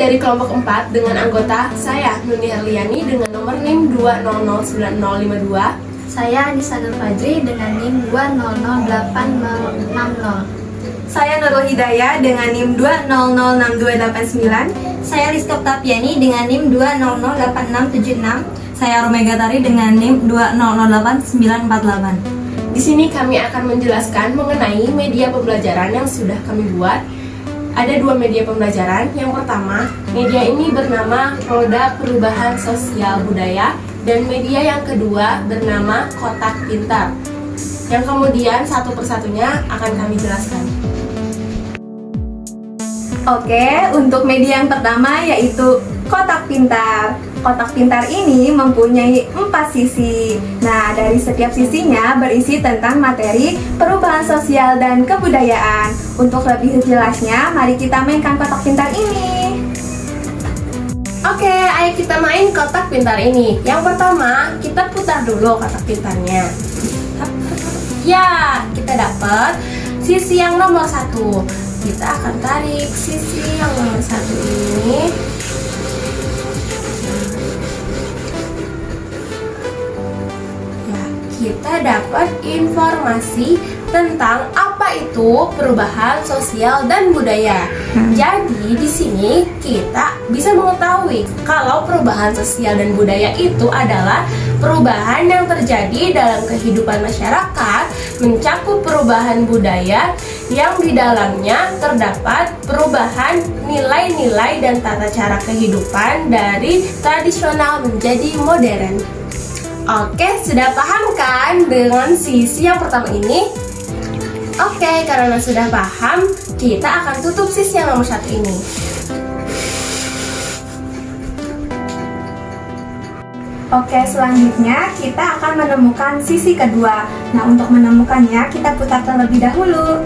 dari kelompok 4 dengan anggota saya Nuni Herliani dengan nomor NIM 2009052. Saya Anissa Nur Fajri dengan NIM 2008060. Saya Nurul Hidayah dengan NIM 2006289. Saya Rizka Octaviani dengan NIM 2008676. Saya Romega Tari dengan NIM 2008948. Di sini kami akan menjelaskan mengenai media pembelajaran yang sudah kami buat. Ada 2 media pembelajaran. Yang pertama, media ini bernama Roda Perubahan Sosial Budaya, dan media yang kedua bernama Kotak Pintar, yang kemudian satu persatunya akan kami jelaskan. Oke, untuk media yang pertama yaitu Kotak Pintar. Kotak pintar ini mempunyai 4 sisi. Nah, dari setiap sisinya berisi tentang materi perubahan sosial dan kebudayaan. Untuk lebih jelasnya, mari kita mainkan kotak pintar ini. Oke, ayo kita main kotak pintar ini. Yang pertama, kita putar dulu kotak pintarnya. Ya, kita dapat sisi yang nomor 1. Kita akan tarik sisi yang nomor 1 ini. Kita dapat informasi tentang apa itu perubahan sosial dan budaya. Jadi di sini kita bisa mengetahui kalau perubahan sosial dan budaya itu adalah perubahan yang terjadi dalam kehidupan masyarakat, mencakup perubahan budaya yang di dalamnya terdapat perubahan nilai-nilai dan tata cara kehidupan dari tradisional menjadi modern. Oke, sudah paham kan dengan sisi yang pertama ini? Oke, karena sudah paham, kita akan tutup sisi yang nomor 1 ini. Oke, selanjutnya kita akan menemukan sisi kedua. Nah, untuk menemukannya kita putar terlebih dahulu.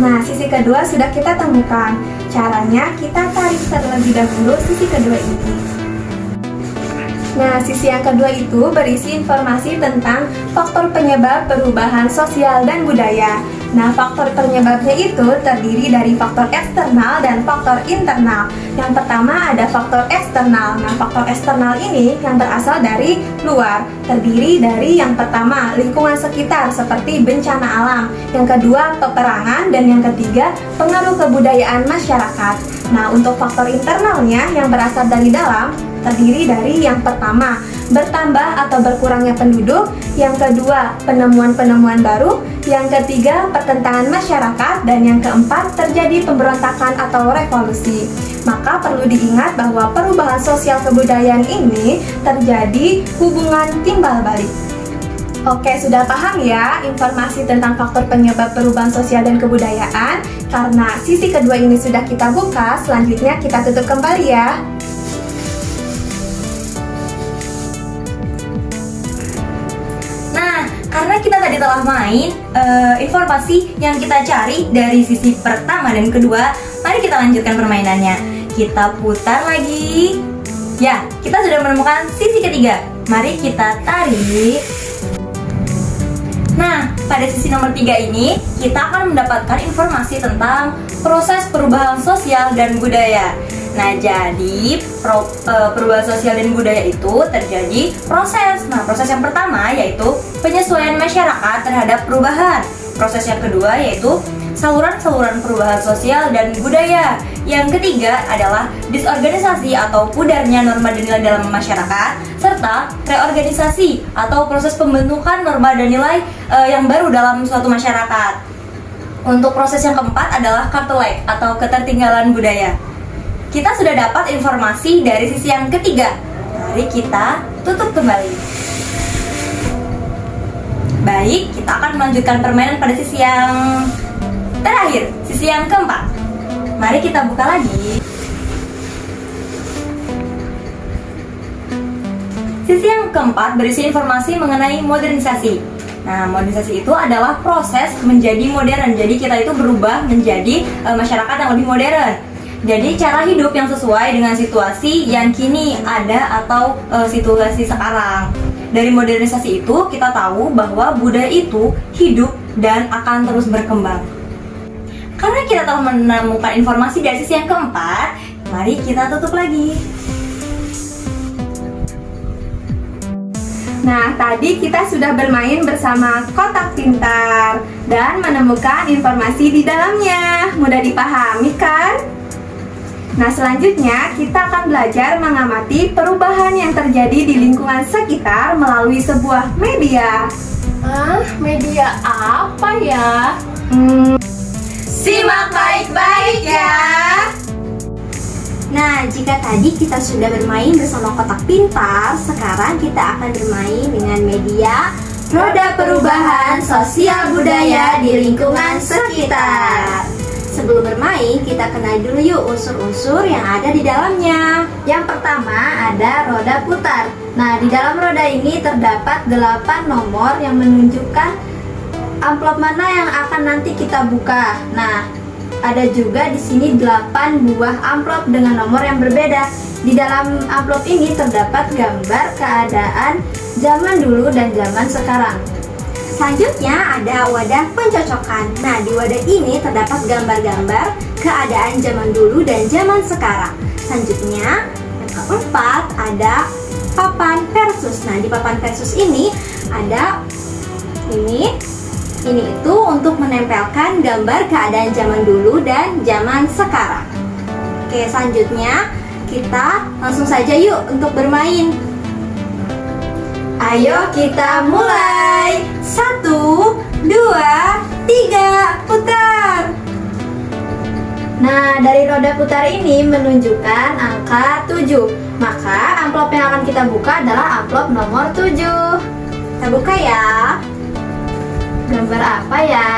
Nah, sisi kedua sudah kita temukan. Caranya kita tarik terlebih dahulu sisi kedua ini. Nah, sisi yang kedua itu berisi informasi tentang faktor penyebab perubahan sosial dan budaya. Nah, faktor penyebabnya itu terdiri dari faktor eksternal dan faktor internal. Yang pertama ada faktor eksternal. Nah, faktor eksternal ini yang berasal dari luar, terdiri dari yang pertama lingkungan sekitar seperti bencana alam, yang kedua peperangan, dan yang ketiga pengaruh kebudayaan masyarakat. Nah, untuk faktor internalnya yang berasal dari dalam terdiri dari yang pertama, bertambah atau berkurangnya penduduk, yang kedua, penemuan-penemuan baru, yang ketiga, pertentangan masyarakat, dan yang keempat, terjadi pemberontakan atau revolusi. Maka perlu diingat bahwa perubahan sosial kebudayaan ini terjadi hubungan timbal balik. Oke, sudah paham ya informasi tentang faktor penyebab perubahan sosial dan kebudayaan? Karena sisi kedua ini sudah kita buka, selanjutnya kita tutup kembali ya. Karena kita tadi telah main informasi yang kita cari dari sisi pertama dan kedua, mari kita lanjutkan permainannya. Kita putar lagi. Ya, kita sudah menemukan sisi ketiga. Mari kita tarik. Nah, pada sisi nomor 3 ini, kita akan mendapatkan informasi tentang proses perubahan sosial dan budaya. Nah, jadi perubahan sosial dan budaya itu terjadi proses. Nah, proses yang pertama yaitu penyesuaian masyarakat terhadap perubahan. Proses yang kedua yaitu saluran-saluran perubahan sosial dan budaya. Yang ketiga adalah disorganisasi atau pudarnya norma dan nilai dalam masyarakat, serta reorganisasi atau proses pembentukan norma dan nilai yang baru dalam suatu masyarakat. Untuk proses yang keempat adalah kartelek atau ketertinggalan budaya. Kita sudah dapat informasi dari sisi yang ketiga. Mari kita tutup kembali. Baik, kita akan melanjutkan permainan pada sisi yang terakhir, sisi yang keempat. Mari kita buka lagi. Sisi yang keempat berisi informasi mengenai modernisasi. Nah, modernisasi itu adalah proses menjadi modern. Jadi kita itu berubah menjadi masyarakat yang lebih modern. Jadi cara hidup yang sesuai dengan situasi yang kini ada atau situasi sekarang. Dari modernisasi itu kita tahu bahwa budaya itu hidup dan akan terus berkembang. Karena kita telah menemukan informasi dari sisi yang keempat, Mari kita tutup lagi. Nah, tadi kita sudah bermain bersama kotak pintar dan menemukan informasi di dalamnya. Mudah dipahami kan? Nah, selanjutnya kita akan belajar mengamati perubahan yang terjadi di lingkungan sekitar melalui sebuah media. Media apa ya? Simak baik-baik ya. Nah, jika tadi kita sudah bermain bersama kotak pintar, sekarang kita akan bermain dengan media roda perubahan sosial budaya di lingkungan sekitar. Sebelum bermain, kita kenal dulu yuk unsur-unsur yang ada di dalamnya. Yang pertama ada roda putar. Nah, di dalam roda ini terdapat 8 nomor yang menunjukkan amplop mana yang akan nanti kita buka. Nah, ada juga di sini 8 buah amplop dengan nomor yang berbeda. Di dalam amplop ini terdapat gambar keadaan zaman dulu dan zaman sekarang. Selanjutnya ada wadah pencocokan. Nah, di wadah ini terdapat gambar-gambar keadaan zaman dulu dan zaman sekarang. Selanjutnya, yang keempat ada papan versus. Nah, di papan versus ini ada ini itu untuk menempelkan gambar keadaan zaman dulu dan zaman sekarang. Oke, selanjutnya kita langsung saja yuk untuk bermain. Ayo kita mulai. 1, 2, 3, putar. Nah, dari roda putar ini menunjukkan angka 7. Maka amplop yang akan kita buka adalah amplop nomor 7. Kita buka ya. Gambar apa ya?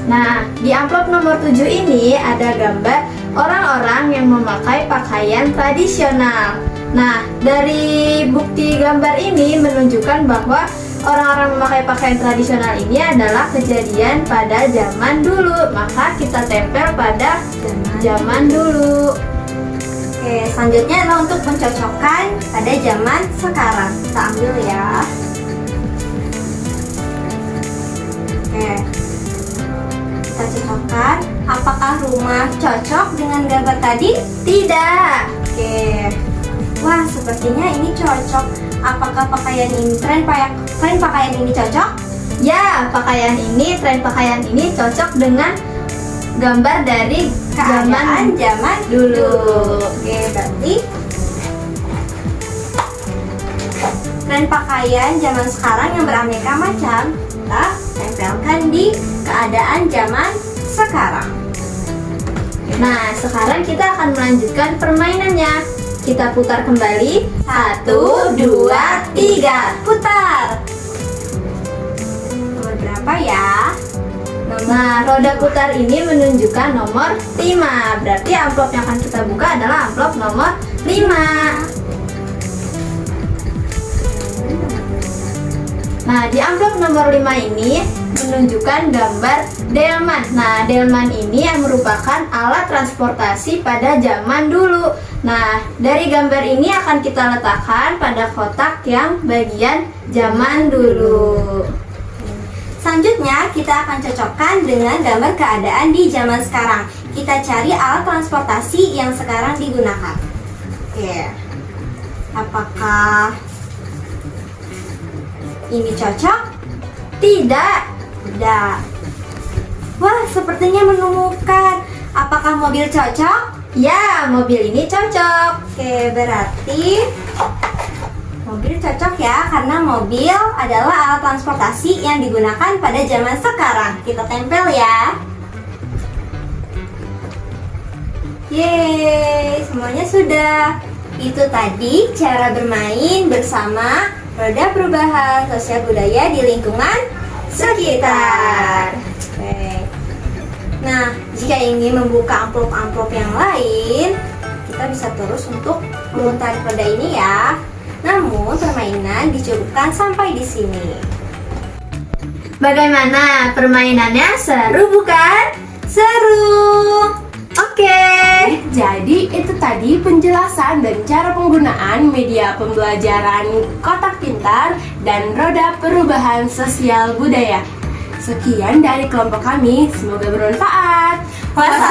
Nah, di amplop nomor 7 ini ada gambar orang-orang yang memakai pakaian tradisional. Nah, dari bukti gambar ini menunjukkan bahwa orang-orang memakai pakaian tradisional ini adalah kejadian pada zaman dulu. Maka kita tempel pada zaman dulu. Oke, selanjutnya adalah untuk mencocokkan pada zaman sekarang. Kita ambil ya. Oke, kita cocokkan. Apakah rumah cocok dengan gambar tadi? Tidak. Oke. Wah, sepertinya ini cocok. Apakah pakaian ini tren pakaian ini cocok? Ya, tren pakaian ini cocok dengan gambar dari keadaan zaman dulu. Oke, berarti tren pakaian zaman sekarang yang beraneka macam kita tempelkan di keadaan zaman sekarang. Nah, sekarang kita akan melanjutkan permainannya. Kita putar kembali. 1, 2, 3, putar. Nomor berapa ya? Nah, roda putar ini menunjukkan nomor 5. Berarti amplop yang akan kita buka adalah amplop nomor 5. Nah, di amplop nomor 5 ini menunjukkan gambar delman. Nah, delman ini yang merupakan alat transportasi pada zaman dulu. Nah, dari gambar ini akan kita letakkan pada kotak yang bagian zaman dulu. Selanjutnya, kita akan cocokkan dengan gambar keadaan di zaman sekarang. Kita cari alat transportasi yang sekarang digunakan. Oke. Apakah ini cocok? Tidak. Tidak. Wah, sepertinya menemukan. Apakah mobil cocok? Ya, mobil ini cocok. Oke, berarti mobil cocok ya, karena mobil adalah alat transportasi yang digunakan pada zaman sekarang. Kita tempel ya. Yeay, semuanya sudah. Itu tadi cara bermain bersama roda perubahan sosial budaya di lingkungan sekitar. Oke. Nah, jika ingin membuka amplop-amplop yang lain, kita bisa terus untuk memutar roda ini ya. Namun, permainan dicukupkan sampai di sini. Bagaimana permainannya? Seru bukan? Seru! Oke. Jadi itu tadi penjelasan dan cara penggunaan media pembelajaran kotak pintar dan roda perubahan sosial budaya. Sekian dari kelompok kami, semoga bermanfaat. Wassalamualaikum